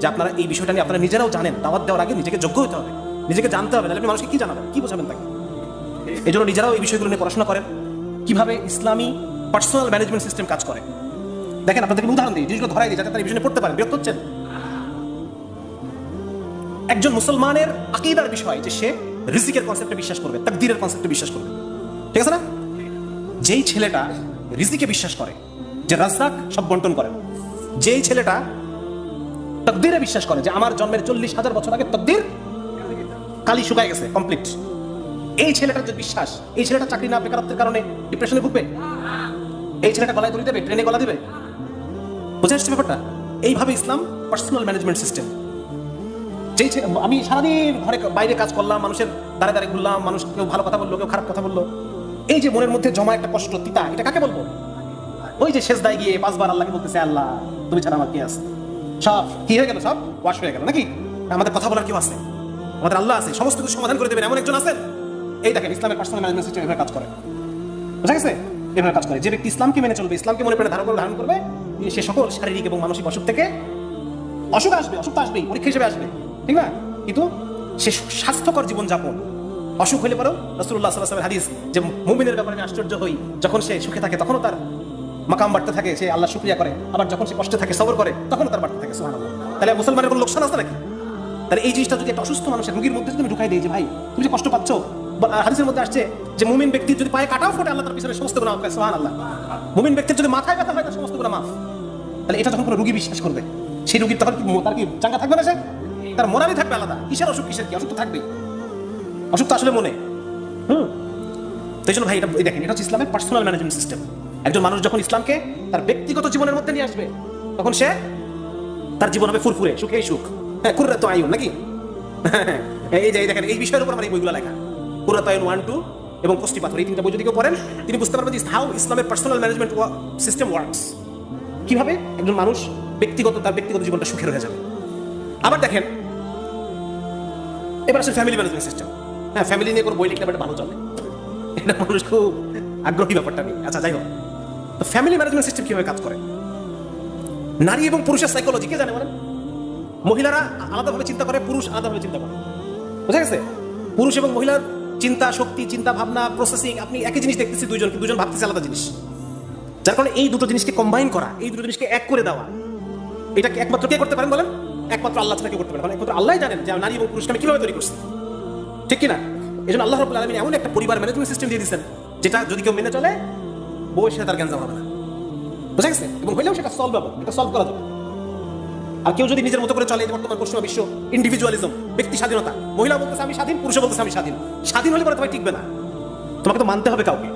যে আপনারা এই বিষয়টা নিয়ে আপনারা নিজেরাও জানেন, দাওয়াত দেওয়ার আগে নিজেকে যোগ্য হতে হবে, নিজেকে জানতে হবে, নাহলে আপনি মানুষকে কি জানাবেন, কি বোঝাবেন তাকে? এই জন্য নিজেরাও এই বিষয়গুলো নিয়ে পড়াশোনা করেন, কিভাবে ইসলামী পার্সোনাল ম্যানেজমেন্ট সিস্টেম কাজ করে। দেখেন আপনাদেরকে উদাহরণ দিই, জিনিসগুলো ধরাই দিই যাতে তারা এই বিষয়ে পড়তে পারেন। বিরক্ত হচ্ছেন? একজন মুসলমানের আকীদার বিষয় যে সে রিজিকের কনসেপ্টে বিশ্বাস করবে, তাকদীরের কনসেপ্টে বিশ্বাস করবে, ঠিক আছে না? যেই ছেলেটা রিজিকে বিশ্বাস করে যে রাজ্জাক সব বন্টন করেন, যেই ছেলেটা তাকদীরে বিশ্বাস করে যে আমার জন্মের 40,000 বছর আগে তাকদীর কালি শুকায় গেছে কমপ্লিট, এই ছেলেটার যে বিশ্বাস, এই ছেলেটা চাকরি না বেকারত্বের কারণে ডিপ্রেশনে ভুগবে? এই ছেলেটা গলায় দড়ি দেবে, ট্রেনে গলা দিবে? বুঝে আসছে ব্যাপারটা? এইভাবে ইসলাম পার্সোনাল ম্যানেজমেন্ট সিস্টেম। যেই আমি সারাদিন ঘরে বাইরে কাজ করলাম, মানুষের দাঁড়ে দাঁড়িয়ে ঘুরলাম, মানুষ কেউ ভালো কথা বললো, কেউ খারাপ কথা বললো, এই যে মনের মধ্যে জমা একটা কষ্ট, তিতা, এটা কাকে বলবো? ওই যে সেজদায় গিয়ে 5 বার আল্লাহকে বলতেছে আল্লাহ তুমি ছাড়া আমার কি আছে, সব কি হয়ে গেল, সব ওয়াশ হয়ে গেল নাকি? আমাদের কথা বলার কেউ আছে? আমাদের আল্লাহ আছে, সমস্ত কিছু সমাধান করে দেবেন এমন একজন আছেন। এই দেখেন ইসলামের পার্সোনাল ম্যানেজমেন্ট সিস্টেম এভাবে কাজ করে, বুঝা গেছে? এভাবে কাজ করে। যে ব্যক্তি ইসলামকে মেনে চলবে, ইসলামকে মনে প্রাণে ধারণ করবে, সে সকল শারীরিক এবং মানসিক অসুখ থেকে, অসুখ আসবে, অসুখ তো আসবেই, পরীক্ষা হিসেবে আসবে, ঠিক না? কিন্তু সে স্বাস্থ্যকর জীবনযাপন। অসুখ হইলে পরেও রাসূলুল্লাহ সাল্লাল্লাহু আলাইহি ওয়াসাল্লাম হাদিস যে মুমিনের ব্যাপারে আমি আশ্চর্য হই, যখন সে সুখে থাকে তখনও তার মাকাম বাড়তে থাকে, সে আল্লাহ শুকরিয়া করে, আবার যখন সে কষ্টে থাকে সবর করে তখনও তার বাড়তে থাকে। সুবহানাল্লাহ। তাহলে মুসলমানের কোনো লোকসান আছে নাকি? তাহলে এই জিনিসটা যদি একটা অসুস্থ মানুষের রোগীর মধ্যে তুমি ঢুকাই দিই যে ভাই তুমি যে কষ্ট পাচ্ছ, হাদিসের মধ্যে আসছে যে মুমিন ব্যক্তির যদি পায়ে কাটাও ফোটে আল্লাহ তার পিছনে সমস্ত গুনাহ মাফ করে। সুবহানাল্লাহ। মুমিন ব্যক্তির যদি মাথায় ব্যথা হয় তার সমস্ত গুনাহ মাফ। তাহলে এটা যখন কোনো রোগী বিশ্বাস করবে, সেই রোগীর তখন তার কি চাঙ্গা থাকবে না? সে তার মোরালই থাকবে আলাদা। কিসের অসুখ, কিসের কি অসুখ তো থাকবেই, অসুখ তো আসলে মনে। তো এই জন্য ভাই এটা দেখেন, এটা হচ্ছে ইসলামের পার্সোনাল ম্যানেজমেন্ট সিস্টেম। একজন মানুষ যখন ইসলামকে তার ব্যক্তিগত জীবনের মধ্যে নিয়ে আসবে তখন সে তার জীবন হবে ফুরফুরে, সুখেই সুখ। হ্যাঁ, কুররাত আয়ুন নাকি? এই যে দেখেন এই বিষয়ের উপর আমার এই বইগুলো লেখা, কুররাত আয়ুন 1, 2 এবং কষ্টি পাথর, এই 3টা বই যদি কেউ পড়েন তিনি বুঝতে পারবেন যে হাউ ইসলামের পার্সোনাল ম্যানেজমেন্ট সিস্টেম ওয়ার্কস, কিভাবে একজন মানুষ তার ব্যক্তিগত জীবনটা সুখের হয়ে যাবে। আবার দেখেন এবার আসলে ফ্যামিলি ম্যানেজমেন্ট সিস্টেম। হ্যাঁ, ফ্যামিলি নিয়ে কোনো বই লিখলে ভালো চলে, এটা মানুষ খুব আগ্রহী ব্যাপারটা নিয়ে। আচ্ছা, যাই হোক, তো ফ্যামিলি ম্যানেজমেন্ট সিস্টেম কিভাবে কাজ করে? নারী এবং পুরুষের সাইকোলজি কে জানে বলেন? মহিলারা আলাদাভাবে চিন্তা করে, পুরুষ আলাদাভাবে চিন্তা করে, বুঝা গেছে? পুরুষ এবং মহিলার চিন্তা শক্তি, চিন্তা ভাবনা, প্রসেসিং, আপনি একই জিনিস দেখতেছি দুজন ভাবতেছে আলাদা জিনিস। যার কারণে এই দুটো জিনিসকে কম্বাইন করা, এই দুটো জিনিসকে এক করে দেওয়া, এটাকে একমাত্র কে করতে পারেন বলেন? একমাত্র আল্লাহ ছাড়া কেউ করতে পারেন। কারণ একমাত্র আল্লাহই জানেন যে নারী এবং পুরুষকে আমি কিভাবে তৈরি করছি, ঠিক কিনা? এই জন্য আল্লাহ রাব্বুল আলামিন এমন একটা পরিবার ম্যানেজমেন্ট সিস্টেম দিয়ে দিয়েছেন যেটা যদি কেউ মেনে চলে বউয়ের সাথে তার গ্যাঞ্জাম হবে না, বুঝা গেছে? এবং হইলেও সেটা সলভ করা যাবে। আর কেউ যদি নিজের মতো করে চলে, বর্তমান পশ্চিমা বিশ্ব ইন্ডিভিজুয়ালিজম, ব্যক্তি স্বাধীনতা, মহিলা বলতেছে আমি স্বাধীন, পুরুষ বলতেছে আমি স্বাধীন, স্বাধীন হলে পরে তোমায় টিকবে না, তোমাকে তো মানতে হবে কাউকে।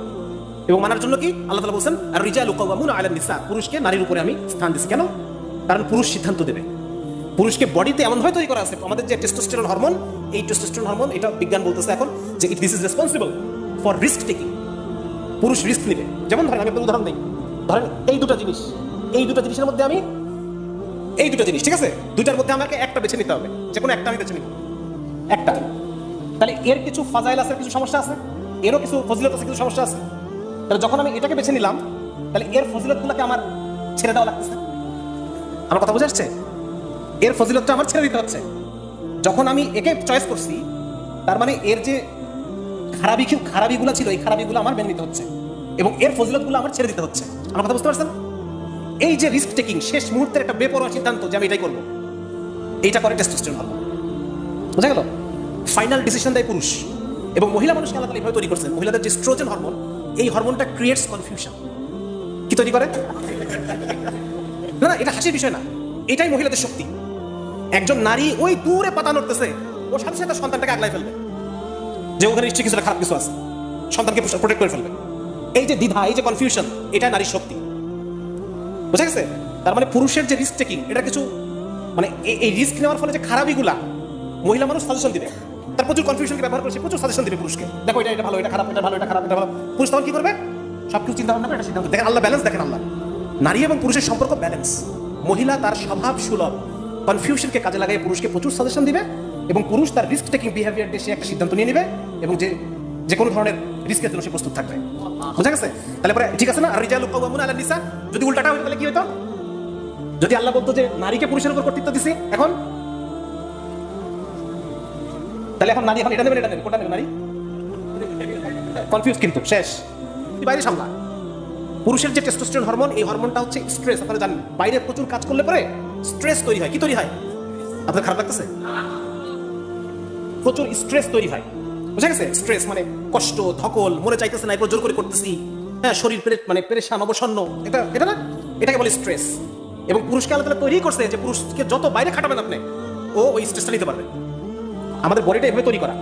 এবং মানার জন্য কি আল্লাহ তাআলা বলেন আর রিজালু কাওয়ামুনা আলান নিসা, পুরুষকে নারীর উপরে আমি স্থান দিয়েছি। কেন? কারণ পুরুষ সিদ্ধান্ত দেবে। পুরুষকে বডিতে এমন ভাবে তৈরি করা আছে, আমাদের যে টেস্টোস্টেরন হরমোন, এই টেস্টোস্টেরন হরমোন, এটা বিজ্ঞান বলতেছে এখন যে this is responsible for risk taking. পুরুষ রিস্ক নেবে। যেমন ধরেন আমি একটা উদাহরণ দিই, ধরেন এই দুটো জিনিসের মধ্যে আমি এই দুটো জিনিস, ঠিক আছে, দুইটার মধ্যে আমাকে একটা বেছে নিতে হবে, যে কোনো একটা আমি বেছে নিব, একটা। তাহলে এর কিছু ফাজাইল আছে, কিছু সমস্যা আছে, এরও কিছু ফজিলত আছে, কিছু সমস্যা আছে। তাহলে যখন আমি এটাকে বেছে নিলাম, তাহলে এর ফজিলতগুলোকে আমার ছেড়ে দেওয়া লাগতেছে। আমার কথা বুঝে আসছে? এর ফজিলতটা আমার ছেড়ে দিতে হচ্ছে। যখন আমি একে চয়েস করছি, তার মানে এর যে খারাপিগুলো ছিল, এই খারাপিগুলো আমার মেনে নিতে হচ্ছে এবং এর ফজিলতগুলো আমার ছেড়ে দিতে হচ্ছে। আমার কথা বুঝতে পারছেন? এই যে রিস্ক টেকিং, শেষ মুহূর্তের একটা বেপরোয়া সিদ্ধান্ত যে আমি এটাই করবো, এইটা করে টেস্টোস্টেরন হরমোন। বুঝা গেল? ফাইনাল ডিসিশন দেয় পুরুষ। এবং মহিলা মানুষকে আলাদা এইভাবে তৈরি করছেন। মহিলাদের যে স্ট্রোজেন হরমোন, এই হরমোনটা ক্রিয়েটস কনফিউশন। কি তৈরি করে? না না, এটা হাসির বিষয় না, এটাই মহিলাদের শক্তি। একজন নারী ওই দূরে পাতা নড়তেছে, ওর সাথে সাথে সন্তানটাকে আগলায় ফেলবে, যে ওখানে নিশ্চয়ই কিছুটা খারাপ কিছু আছে, সন্তানকে প্রোটেক্ট করে ফেলবে। এই যে দ্বিধা, এই যে কনফিউশন, এটা নারীর শক্তি। বুঝা গেছে? তার মানে পুরুষের যে রিস্ক টেকিং, এটা কিছু মানে এই রিস্ক নেওয়ার ফলে যে খারাপিগুলা, মহিলা মানুষ সাজেশন দিবে, তার প্রচুর কনফিউশনকে ব্যবহার করে সে প্রচুর সাজেশন দিবে পুরুষকে। দেখো এটা ভালো, এটা খারাপ, এটা ভালো, এটা খারাপ, এটা ভালো। পুরুষ তখন কি করবে? সবকিছু চিন্তা ভাবনা করে একটা সিদ্ধান্ত। দেখেন আল্লাহ ব্যালেন্স, দেখেন আল্লাহ, নারী এবং পুরুষের সম্পর্ক ব্যালেন্স। মহিলা তার স্বভাব সুলভ কনফিউশনকে কাজে লাগিয়ে পুরুষকে প্রচুর সাজেশন দিবে, এবং পুরুষ তার রিস্ক টেকিং বিহেভিয়ার দিয়ে সে একটা সিদ্ধান্ত নিয়ে নেবে, এবং যে কোনো ধরনের রিস্কের জন্য সে প্রস্তুত থাকবে। বুঝা গেছে? তাহলে পরে ঠিক আছে না, আর রিজালু কাওয়ামুনা আলান নিসা, যদি উল্টাটা হতো তাহলে কি হতো? যদি আল্লাহ বলতো যে নারীকে পুরুষের উপর কর্তৃত্ব দিছি, এখন তাহলে এখন নারী এখন এটা নেবে, এটা নেবে, কোনটা নেবে? নারী কনফিউজ, কিন্তু শেষ বাইরে সামলা। পুরুষের যে টেস্টোস্টেরন হরমোন, এই হরমোনটা হচ্ছে স্ট্রেস। আপনারা জানেন বাইরে প্রচুর কাজ করলে পরে স্ট্রেস তৈরি হয়। কি তৈরি হয়? আপনার খারাপ লাগতেছে? প্রচুর স্ট্রেস তৈরি হয়। বুঝা গেছে? স্ট্রেস মানে কষ্ট, ধকল, মরে চাইতেছে না, এরপর জোর করে করতেছি, হ্যাঁ, শরীর মানে পেরেশান, অবসন্ন, এটা না, এটাকে বলে স্ট্রেস। এবং পুরুষকে আল্লাহ তাআলা তৈরি করছে যে পুরুষকে যত বাইরে খাটাবেন আপনি, ও ওই স্ট্রেসটা নিতে পারবে। আমাদের বডিটা এভাবে তৈরি করা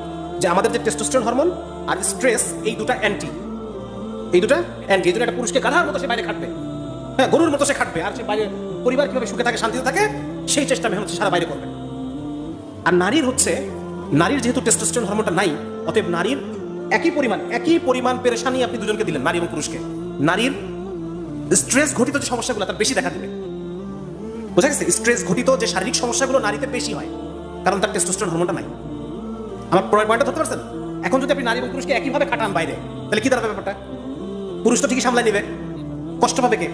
যে আমাদের যে টেস্টোস্টেরন হরমোন আর স্ট্রেস, এই দুটো অ্যান্টি, এই দুটো একটা পুরুষকে গাধার মতো সে বাইরে খাটবে, হ্যাঁ, গরুর মতো সে খাটবে, আর সে বাইরে পরিবার কিভাবে সুখে থাকে, শান্তিতে থাকে, সেই চেষ্টা মেহনত সারা বাইরে করবে। আর নারীর যেহেতু টেস্টোস্টেরন হরমোনটা নাই, অতএব নারীর একই পরিমাণ পেরেশানি আপনি দুজনকে দিলেন, নারী এবং পুরুষকে, নারীর স্ট্রেস ঘটিত যে সমস্যাগুলো তার বেশি দেখা দিবে। বুঝা গেছে? স্ট্রেস ঘটিত যে শারীরিক সমস্যাগুলো নারীতে বেশি হয়, কারণ তার টেস্টোস্টেরন হরমোনটা নাই। আমার পয়েন্টটা ধরতে পারছেন? এখন যদি আপনি নারী এবং পুরুষকে একইভাবে খাটান বাইরে, তাহলে কি দাঁড়াবে ব্যাপারটা? পুরুষ তো ঠিকই সামলাই নেবে, কষ্ট পাবে কে?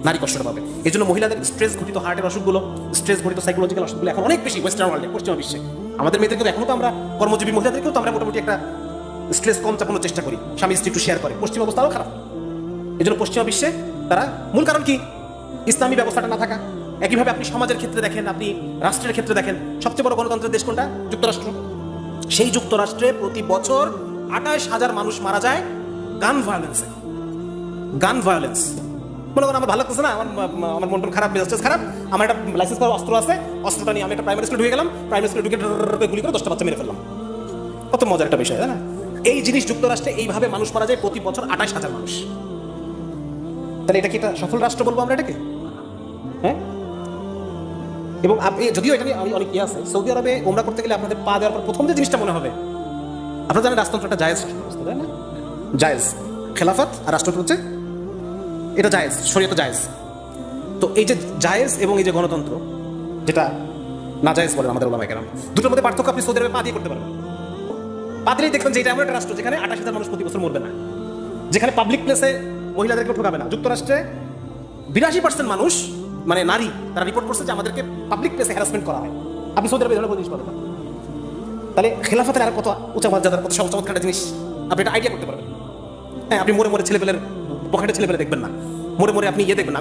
নারী কষ্টটা পাবে। এই জন্য মহিলাদের স্ট্রেস ঘটিত হার্টের অসুখগুলো, স্ট্রেস ঘটিত সাইকোলজিক্যাল অসুখগুলো এখন অনেক বেশি ওয়েস্টার্ন ওয়ার্ল্ডে, পশ্চিমা বিশ্বে। আমাদের মেয়েদেরকে এখনো তো আমরা কর্মজীবী মহিলাদেরকেও তো আমরা মোটামুটি একটা স্ট্রেস কম চাপানোর চেষ্টা করি, স্বামী স্ত্রী একটু শেয়ার করে। পশ্চিমা অবস্থা আরও খারাপ। এই জন্য পশ্চিমা বিশ্বে তারা, মূল কারণ কি? ইসলামী ব্যবস্থাটা না থাকা। একইভাবে আপনি সমাজের ক্ষেত্রে দেখেন, আপনি রাষ্ট্রের ক্ষেত্রে দেখেন, সবচেয়ে বড় গণতন্ত্রের দেশ কোনটা? যুক্তরাষ্ট্র। সেই যুক্তরাষ্ট্রে প্রতি বছর 28,000 মানুষ মারা যায় গান ভায়োলেন্স। মনে করেন আমার ভালো লাগতেছে না, আমার মন খারাপ, মেজাজ খারাপ, আমার একটা লাইসেন্স করা অস্ত্র আছে, অস্ত্রটা নিয়ে আমি একটা প্রাইমারি স্কুলে ঢুকে গেলাম, প্রাইমারি স্কুলে ঢুকে গুলি করে 10টা বাচ্চা মেরে ফেললাম। কত মজার একটা বিষয়, তাই না? এই জিনিস যুক্তরাষ্ট্রে এইভাবে মানুষ মারা যায় প্রতি বছর 28,000 মানুষ। তাহলে এটা কি একটা সফল রাষ্ট্র বলবো আমরা এটাকে? হ্যাঁ। এবং যদিও এটা নিয়ে আমি অনেক ইয়ে আছে, সৌদি আরবে ওমরা করতে গেলে আপনাদের পা দেওয়ার পর প্রথম যে জিনিসটা মনে হবে, আপনারা জানেন রাজতন্ত্র একটা জায়েজ, তাই না? জায়েজ খেলাফত আর রাষ্ট্রপতি হচ্ছে এটা জায়েজ, শরীয়ত জায়েজ। তো এই যে জায়েজ এবং এই যে গণতন্ত্র, যেটা না জায়েজ বলেন আমাদের ওলামায়ে কেরাম, দুটোর মধ্যে পার্থক্য আপনি সৌদি আরবে পা দিয়ে করতে পারবেন। পা দিলেই দেখবেন যে এটা এমন একটা রাষ্ট্র যেখানে 28,000 মানুষ প্রতি বছর মরবে না, যেখানে পাবলিক প্লেসে মহিলাদেরকে ঠকাবে না। যুক্তরাষ্ট্রে 82% মানুষ, মানে নারী, তারা রিপোর্ট করছে যে আমাদেরকে পাবলিক প্লেসে হ্যারাসমেন্ট করা হয়। আপনি সৌদি আরবে ধরনের জিনিস পাবেন না। তাহলে খেলাফতের আর কত উঁচা মর্যাদার, কত চমৎকার একটা জিনিস আপনি এটা আইডিয়া করতে পারবেন। হ্যাঁ, আপনি মরে ছেলেপেলের পকেটে ছেলেপেলে দেখবেন না, মরে আপনি ইয়ে দেখবেন।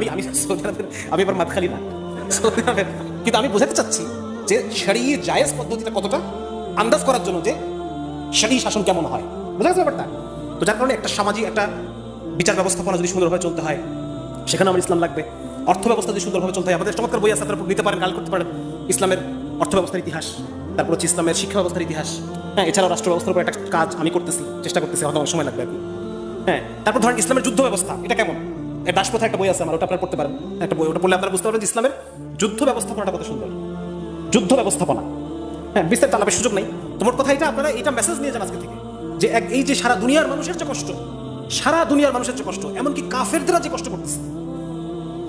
আমি এবার মাত খালি না সৌদি আরবের, কিন্তু আমি বোঝাতে চাচ্ছি যে শরীয়ী জায়েজ পদ্ধতিটা কতটা আন্দাজ করার জন্য, যে শরীয়ী শাসন কেমন হয়, বোঝা গেছে ব্যাপারটা? তো যার কারণে একটা সামাজিক একটা বিচার ব্যবস্থাপনা যদি সুন্দরভাবে চলতে হয়, সেখানে আমার ইসলাম লাগবে। অর্থ ব্যবস্থা যদি সুন্দরভাবে চলতে হয়, আমাদের চমৎকার বই আছে, আপনারা নিতে পারেন, গাল করতে পারেন, ইসলামের অর্থ ব্যবস্থার ইতিহাস, তারপর হচ্ছে ইসলামের শিক্ষা ব্যবস্থার ইতিহাস। হ্যাঁ, এছাড়াও রাষ্ট্র ব্যবস্থার উপর একটা কাজ আমি চেষ্টা করতেছি, হয়তো অনেক সময় লাগবে আর কি। হ্যাঁ, তারপর ধরেন ইসলামের যুদ্ধ ব্যবস্থা, এটা কেমন? দাসপ্রথা একটা বই আছে আমার, ওটা আপনারা পড়তে পারেন। একটা বই, ওটা পড়লে আপনারা বুঝতে পারবেন যে ইসলামের যুদ্ধ ব্যবস্থাপনাটা কত সুন্দর। যুদ্ধ ব্যবস্থাপনা, হ্যাঁ, বিস্তারিত আলাপের সুযোগ নেই। তোমার কথা এটা, আপনারা এটা মেসেজ নিয়ে যান আজকে থেকে, যে এই যে সারা দুনিয়ার মানুষের যে কষ্ট, সারা দুনিয়ার মানুষের যে কষ্ট, এমনকি কাফেরদেরা যে কষ্ট করতেছে।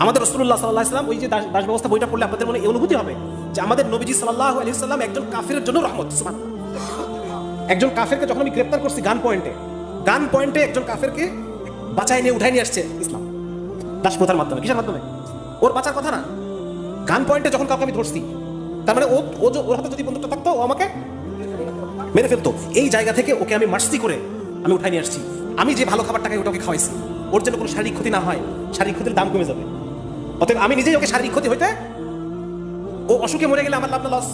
আমাদের রাসূলুল্লাহ সাল্লাল্লাহু আলাইহি ওয়াসাল্লাম, ওই যে দাস ব্যবস্থা বইটা পড়লে আপনাদের মনে এই অনুভূতি হবে যে আমাদের নবীজি সাল্লাল্লাহু আলাইহি ওয়াসাল্লাম একজন কাফেরের জন্য রহমত। সুবহানাল্লাহ। একজন কাফেরকে যখন আমি গ্রেফতার করছি গান পয়েন্টে একজন কাফেরকে বাঁচায় নিয়ে উঠাই নিয়ে আসছে ইসলাম দাস প্রথার মাধ্যমে। কিসের মাধ্যমে? ওর বাঁচার কথা না, গান পয়েন্টে যখন কাউকে আমি ধরছি, তার মানে ওর হাতে যদি বন্দুকটা থাকতো ও আমাকে মেরে ফেলতো। এই জায়গা থেকে ওকে আমি মার্সি করে আমি উঠাই নিয়ে আসছি। আমি যে ভালো খাবার টাকায় ওটাকে খাওয়াইছি, ওর যেন কোনো শারীরিক ক্ষতি না হয়, শারীরিক ক্ষতির দাম কমে যাবে। অতএব আমি নিজেই ওকে শারীরিক ক্ষতি হইতে, ও অসুখে মরে গেলে আমার লাভ না লস।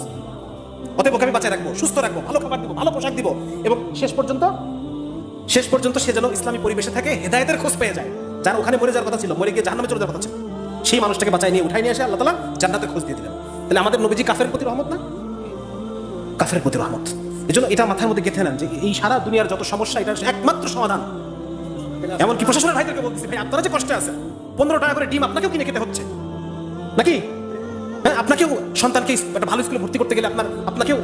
অতএব ওকে আমি বাঁচায় রাখবো, সুস্থ রাখবো, ভালো খাবার দিব, ভালো পোশাক দিব, এবং শেষ পর্যন্ত সে যেন ইসলামী পরিবেশে থাকে, হেদায়েতের খোঁজ পেয়ে যায়। যার ওখানে মরে যাওয়ার কথা ছিল, মরে গিয়ে জাহান্নামে চলে যাওয়ার কথা ছিল, সেই মানুষটাকে বাঁচায় নিয়ে উঠাই নিয়ে আসে আল্লাহ তাআলা জান্নাতের খোঁজ দিয়ে দিলেন। তাহলে আমাদের নবীজি কাফের প্রতি রহমত না? কাফের প্রতি রহমত। এজন্য এটা মাথার মধ্যে গেঁথে নেন যে এই সারা দুনিয়ার যত সমস্যা, এটার একমাত্র সমাধান। এমনকি প্রশাসনের ভাইদেরকে বলতেছি, ভাই আপনারা যে কষ্টে আছেন, 15 টাকা করে ডিম আপনাকেও কিনে খেতে হচ্ছে নাকি? হ্যাঁ, আপনাকেও সন্তানকে একটা ভালো স্কুলে ভর্তি করতে গেলে আপনাকেও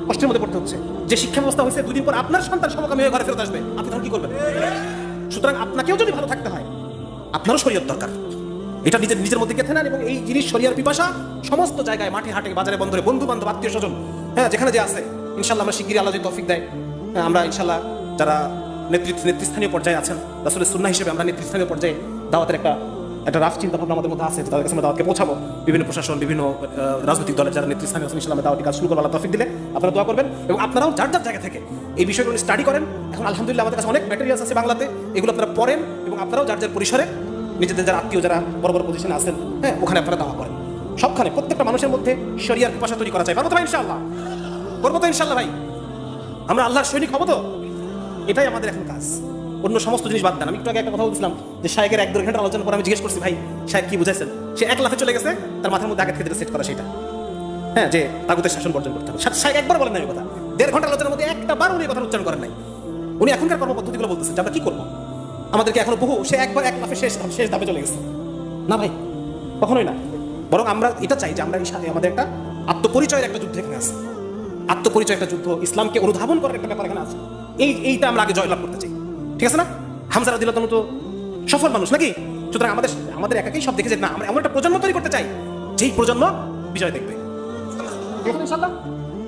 কষ্টের মধ্যে পড়তে হচ্ছে। যে শিক্ষা ব্যবস্থা হয়েছে, 2 দিন পর আপনার সন্তান সমকামী হয়ে ঘরে ফেরত আসবে, আপনি তখন কি করবেন? সুতরাং আপনাকেও যদি ভালো থাকতে হয়, আপনারও শরীয়ত দরকার। এটা নিজের মধ্যে গেঁথে নেন, এবং এই জিনিস শরিয়ার পিপাসা সমস্ত জায়গায়, মাঠে ঘাটে, বাজারে বন্দরে, বন্ধু বান্ধব, আত্মীয় স্বজন, হ্যাঁ, যেখানে যে আছে, ইনশাল্লাহ আমরা শিগগিরই আল্লাহ যদি তৌফিক দেয়, আমরা ইনশাল্লাহ যারা নেতৃস্থানীয় পর্যায়ে আছেন, রাসূলের সুন্নাহ হিসেবে আমরা নেতৃস্থানীয় পর্যায়ে দাওয়াতের একটা রাফ চিন্তা ভাবনা আমাদের মধ্যে আছে, তাদের কাছে আমরা দাওয়াতকে পৌঁছাবো। বিভিন্ন প্রশাসন, বিভিন্ন রাজনৈতিক দলের যারা নেতৃস্থানীয় আছেন, ইনশাল্লাহ দাওয়াতি কাজ শুরু করবো, আল্লাহ তৌফিক দিলে আপনারা দোয়া করবেন। এবং আপনারাও যার যার জায়গা থেকে এই বিষয়গুলো স্টাডি করেন। এখন আলহামদুলিল্লাহ আমাদের কাছে অনেক ম্যাটেরিয়ালস আছে বাংলাতে, এগুলো আপনারা পড়েন, এবং আপনারাও যার যার পরিসরে নিজেদের যারা আত্মীয়, যারা বড় বড় পজিশনে আছেন, হ্যাঁ, ওখানে আপনারা দাওয়া করেন। সবখানে প্রত্যেকটা মানুষের মধ্যে শরিয়ার পিপাসা তৈরি করা চাই। পারবো তো ভাই? ইনশাআল্লাহ করবো তো ইনশাআল্লাহ ভাই। আমরা আল্লাহর সৈনিক হবো তো? এটাই আমাদের এখন কাজ। অন্য সমস্ত জিনিস বাদ দেন। আমি একটু আগে একটা কথা বলছিলাম যে শায়েকের 1-2 ঘন্টা আলোচনা পর আমি জিজ্ঞেস করছি, ভাই শায়েক কি বুঝাইছেন? সে 1 লাফে চলে গেছে, তার মাথার মধ্যে আগে থেকে সেট করা সেটা, হ্যাঁ, যে তাগুতের শাসন বর্জন করতে হবে। শায়েক একবার বলেন না এই কথা, 1.5 ঘন্টা আলোচনার মধ্যে একটা বার উনি কথা উচ্চারণ করেন নাই। উনি এখনকার কর্মপদ্ধতিগুলো বলতেছেন যে আমরা কি করবো, আমাদেরকে এখনো বহু, সে একবার 1 লাফে শেষ ধাপে চলে গেছে। না ভাই, কখনোই না। বরং আমরা এটা চাই যে আমরা আমাদের একটা আত্মপরিচয়ের একটা যুদ্ধ এখানে আছে, আত্মপরিচয় একটা যুদ্ধ, ইসলামকে অনুধাবন করার একটা ব্যাপার এখানে আছে। এইটা আমরা আগে জয়লাভ করতে চাই, ঠিক আছে না? হামজা রাদিয়াল্লাহু আনহু তো সফল মানুষ নাকি? সুতরাং আমাদের একাকেই সব দেখে যে না, আমরা এমন একটা প্রজন্ম তৈরি করতে চাই যেই প্রজন্ম বিজয় দেখবে। ইনশাআল্লাহ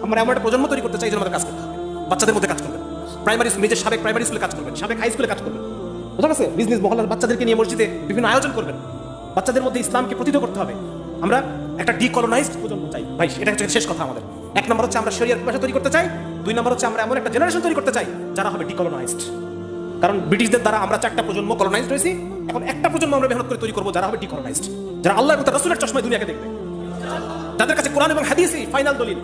আমরা এমন একটা প্রজন্ম তৈরি করতে চাই, যেন আমাদের কাজ করতে হবে। বাচ্চাদের মধ্যে কাজ করবেন, প্রাইমারি স্কুল, নিজের সাবেক প্রাইমারি স্কুলে কাজ করবেন, সাবেক হাই স্কুলে কাজ করবেন, বুঝা গেছে? বিজনেস মহল্লার বাচ্চাদেরকে নিয়ে মসজিদে বিভিন্ন আয়োজন করবেন। বাচ্চাদের মধ্যে ইসলামকে প্রতিষ্ঠিত করতে হবে। আমরা একটা ডিকলোনাইজড প্রজন্ম চাই ভাই, এটা হচ্ছে শেষ কথা আমাদের। 1 নম্বর হচ্ছে আমরা শরিয়ার ভাষা তৈরি করতে চাই, 2 নম্বর হচ্ছে আমরা এমন একটা জেনারেশন তৈরি করতে চাই যারা হবে ডিকলোনাইজড। কারণ ব্রিটিশদের দ্বারা আমরা 4টা প্রজন্ম কলোনাইজড হয়েছি, এখন একটা প্রজন্ম আমরা মেহনত করে তৈরি করবো যারা হবে ডিকলোনাইজড, যারা আল্লাহ এবং তার রাসূলের চশমায় দুনিয়াকে দেখবে, যাদের কাছে কোরআন এবং হাদিসই ফাইনাল দলিল।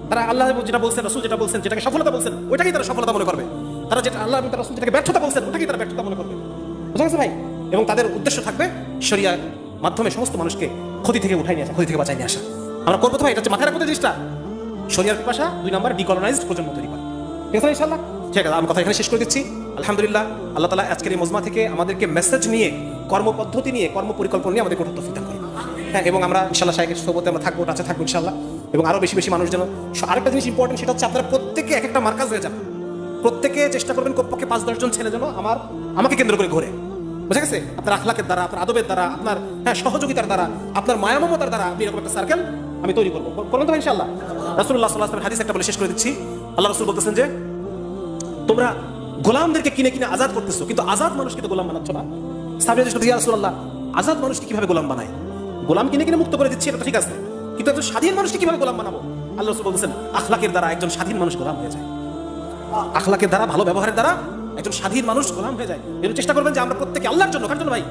তারা আল্লাহ যেটা বলছেন, রাসূল যেটা বলছেন, যেটাকে সফলতা বলছেন, ওইটাকেই তারা সফলতা মনে করবে। তারা যেটা আল্লাহ এবং তার রাসূল যেটাকে ব্যর্থতা বলছেন, ওটাকেই তারা ব্যর্থতা মনে করবে, বুঝা গেছে ভাই? এবং তাদের উদ্দেশ্য থাকবে শরিয়ার মাধ্যমে সমস্ত মানুষকে ক্ষতি থেকে উঠাই নিয়ে আসা, ক্ষতি থেকে বাঁচাই নিয়ে আসা। আমরা করবো তো ভাই, এটা হচ্ছে মাথায় রাখবো জিনিসটা। শরিয়ার পিপাসা, 2 নম্বর ডিকলোনাইজড প্রজন্ম তৈরি করা, ঠিক আছে ইনশাআল্লাহ? ঠিক আছে, আমি কথা এখানে শেষ করে দিচ্ছি। আলহামদুলিল্লাহ, আল্লাহ তাআলা আজকের এই মজমা থেকে আমাদেরকে মেসেজ নিয়ে, কর্মপদ্ধতি নিয়ে, কর্ম পরিকল্পনা নিয়ে আমাদের কঠোর তৌফিক দান করুন। হ্যাঁ, এবং আমরা ইনশাআল্লাহ শায়েখের সোহবতে আমরা থাকবো, টাচে থাকবো ইনশাআল্লাহ। এবং আরো বেশি বেশি মানুষ যেন, আরেকটা জিনিস ইম্পর্টেন্ট, সেটা হচ্ছে আপনারা প্রত্যেকে এক একটা মার্কাজ হয়ে যান। প্রত্যেকে চেষ্টা করবেন কমপক্ষে 5-10 জন ছেলে যেন আমাকে কেন্দ্র করে ঘোরে, বুঝা গেছে? আপনার আখলাকের দ্বারা, আপনার আদবের দ্বারা, আপনার সহযোগিতার দ্বারা, আপনার মায়া মমতার দ্বারা আপনি এরকম একটা সার্কেল আমি তৈরি করবো। করবেন তো ইনশাআল্লাহ? রাসূলুল্লাহ সাল্লাল্লাহু আলাইহি ওয়াসাল্লাম হাদিস একটা বলে শেষ করে দিচ্ছি। আল্লাহ রাসূল বলতেছেন যে তোমরা গোলামদেরকে কিনে কিনে আজাদ করতেছো, কিন্তু আজাদ মানুষকে তো গোলাম বানাচ্ছ না। সাহাবীরা জিজ্ঞেস করলেন, ইয়া রাসূলুল্লাহ, আজাদ মানুষকে কিভাবে গোলাম বানায়? গোলাম কিনে কিনে মুক্ত করে দিচ্ছি, এটা ঠিক আছে, কিন্তু একজন স্বাধীন মানুষকে কিভাবে গোলাম বানাবো? আল্লাহ রাসূল বলতেছেন আখলাকের দ্বারা একজন স্বাধীন মানুষ গোলাম হয়ে যায়। আখলাকের দ্বারা, ভালো ব্যবহারের দ্বারা একজন স্বাধীন মানুষ গোলাম হয়ে যায়। এর চেষ্টা করবেন যে আমরা প্রত্যেকে আল্লাহর জন্য, কার জন্য ভাই?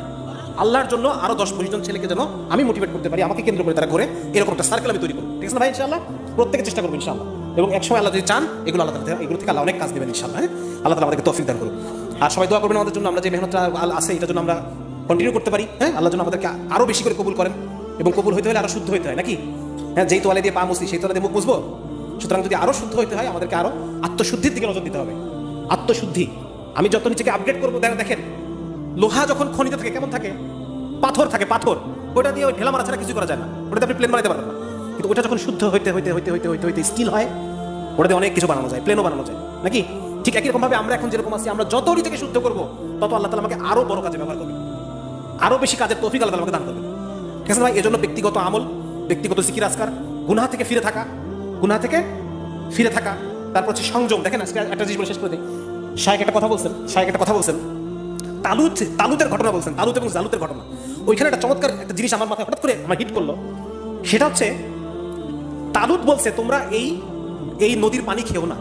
আল্লাহর জন্য আরো 10-20 জন ছেলেকে যেন আমি মোটিভেট করতে পারি, আমাকে কেন্দ্র করে তারা ঘুরে, এরকম একটা সার্কেল আমি তৈরি করবো, ঠিক আছে না ভাই? ইনশাআল্লাহ প্রত্যেকে চেষ্টা করবো ইনশাআল্লাহ। এবং একসময় আল্লাহ যদি চান, এগুলো থেকে আল্লাহ অনেক কাজ দেবেন ইনশাআল্লাহ। আল্লাহ তাআলা আমাদেরকে তৌফিক দান করুন। আর সবাই দোয়া করবেন আমাদের জন্য, আমরা যে মেহনতটা আছে এটার জন্য আমরা কন্টিনিউ করতে পারি। হ্যাঁ, আল্লাহ যেন আমাদেরকে আরো বেশি করে কবুল করেন, এবং কবুল হইতে হলে আরো শুদ্ধ হইতে হয় নাকি? হ্যাঁ, যেই তোয়ালে দিয়ে পা মুছি সেই তোয়ালে দিয়ে মুখ মুছবো। সুতরাং যদি আরো শুদ্ধ হইতে হয়, আমাদেরকে আরো আত্মশুদ্ধির দিকে নজর দিতে হবে। আত্মশুদ্ধি, আমি যত নিজেকে আপডেট করবো, দেখেন লোহা যখন খনিতে থাকে কেমন থাকে? পাথর থাকে, পাথর, ওটা দিয়ে ওই ঢেলা মারা ছাড়া কিছু করা যায় না, ওটাতে আপনি প্লেন বানাতে পারবেন না। কিন্তু ওটা যখন শুদ্ধ হইতে হইতে স্টিল হয়, ওটাতে অনেক কিছু বানানো যায়, প্লেনও বানানো যায় নাকি? ঠিক একই রকম ভাবে আমরা এখন যেরকম আছি, আমরা যত নিজেকে শুদ্ধ করবো তত আল্লাহ তাআলা আমাকে আরো বড় কাজে ব্যবহার করবেন, আরো বেশি কাজের তৌফিক আল্লাহ তাআলা আমাকে দান করবেন। ঠিক আছে ভাই? এজন্য ব্যক্তিগত আমল, ব্যক্তিগত জিকির আজকার, গুনাহ থেকে ফিরে থাকা, গুনাহ থেকে ফিরে থাকা, তারপর হচ্ছে সংযম। দেখেন আজকে একটা জিনিস বলে শেষ করে দিই। শায়েখ একটা কথা বলছেন, তালুতের ঘটনা বলছেন, তালুত এবং জালুতের ঘটনা। ওইখানে একটা চমৎকার একটা জিনিস আমার মাথায় হঠাৎ করে আমার হিট করলো। সেটা হচ্ছে, তালুত বলছে তোমরা এই নদীর পানি খেও না,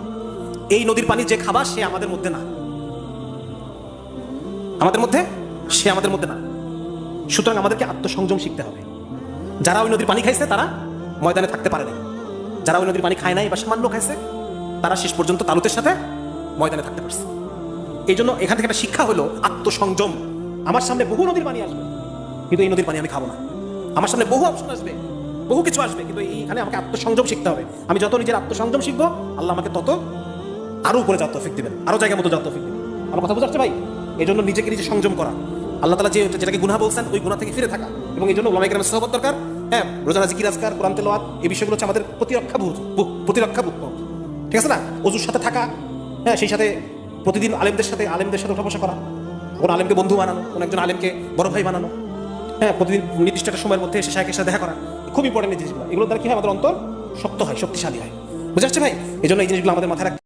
এই নদীর পানি যে খাবা সে আমাদের মধ্যে না, সে আমাদের মধ্যে না। সুতরাং আমাদেরকে আত্মসংযম শিখতে হবে। যারা ওই নদীর পানি খাইছে তারা ময়দানে থাকতে পারে নাই, যারা ওই নদীর পানি খায় নাই বা সামান্য খাইছে তারা শেষ পর্যন্ত তালুতের সাথে ময়দানে থাকতে পারছে। এই জন্য এখান থেকে একটা শিক্ষা হলো আত্মসংযম। আমার সামনে বহু নদীর পানি আসবে, কিন্তু এই নদীর পানি আমি খাবো না। আমার সামনে বহু অপশন আসবে, বহু কিছু আসবে, কিন্তু এইখানে আমাকে আত্মসংযম শিখতে হবে। আমি যত নিজের আত্মসংযম শিখবো, আল্লাহ আমাকে তত আরো উপরে যাওয়ার তৌফিক দিবেন, আরো জায়গা মতো যাওয়ার তৌফিক দিবেন। আমার কথা বুঝাচ্ছে ভাই? এই জন্য নিজেকে নিজে সংযম করা, আল্লাহ তাআলা যেটাকে গুনাহ বলছেন ওই গুনাহ থেকে ফিরে থাকা, এবং এই জন্য উলামায়ে কেরামের সোহবত দরকার। হ্যাঁ, রোজা, জিকির, আজকার, কোরআন তেলাওয়াত, এই বিষয়গুলো হচ্ছে আমাদের প্রতিরক্ষা। ঠিক আছে না? ওযুর সাথে থাকা, হ্যাঁ, সেই সাথে প্রতিদিন আলেমদের সাথে উঠা বসা করা, কোন আলেমকে বন্ধু বানানো, কোন একজন আলেমকে বড় ভাই বানানো, হ্যাঁ, প্রতিদিন নির্দিষ্ট একটা সময়ের মধ্যে এসে শায়েখের সাথে দেখা করা, খুব ইম্পর্টেন্ট এই জিনিসগুলো। এগুলো দ্বারা কি হয়? আমাদের অন্তর শক্ত হয়, শক্তিশালী হয়। বুঝতে পারছে ভাই? এই জন্য এই জিনিসগুলো আমাদের মাথায় রাখতে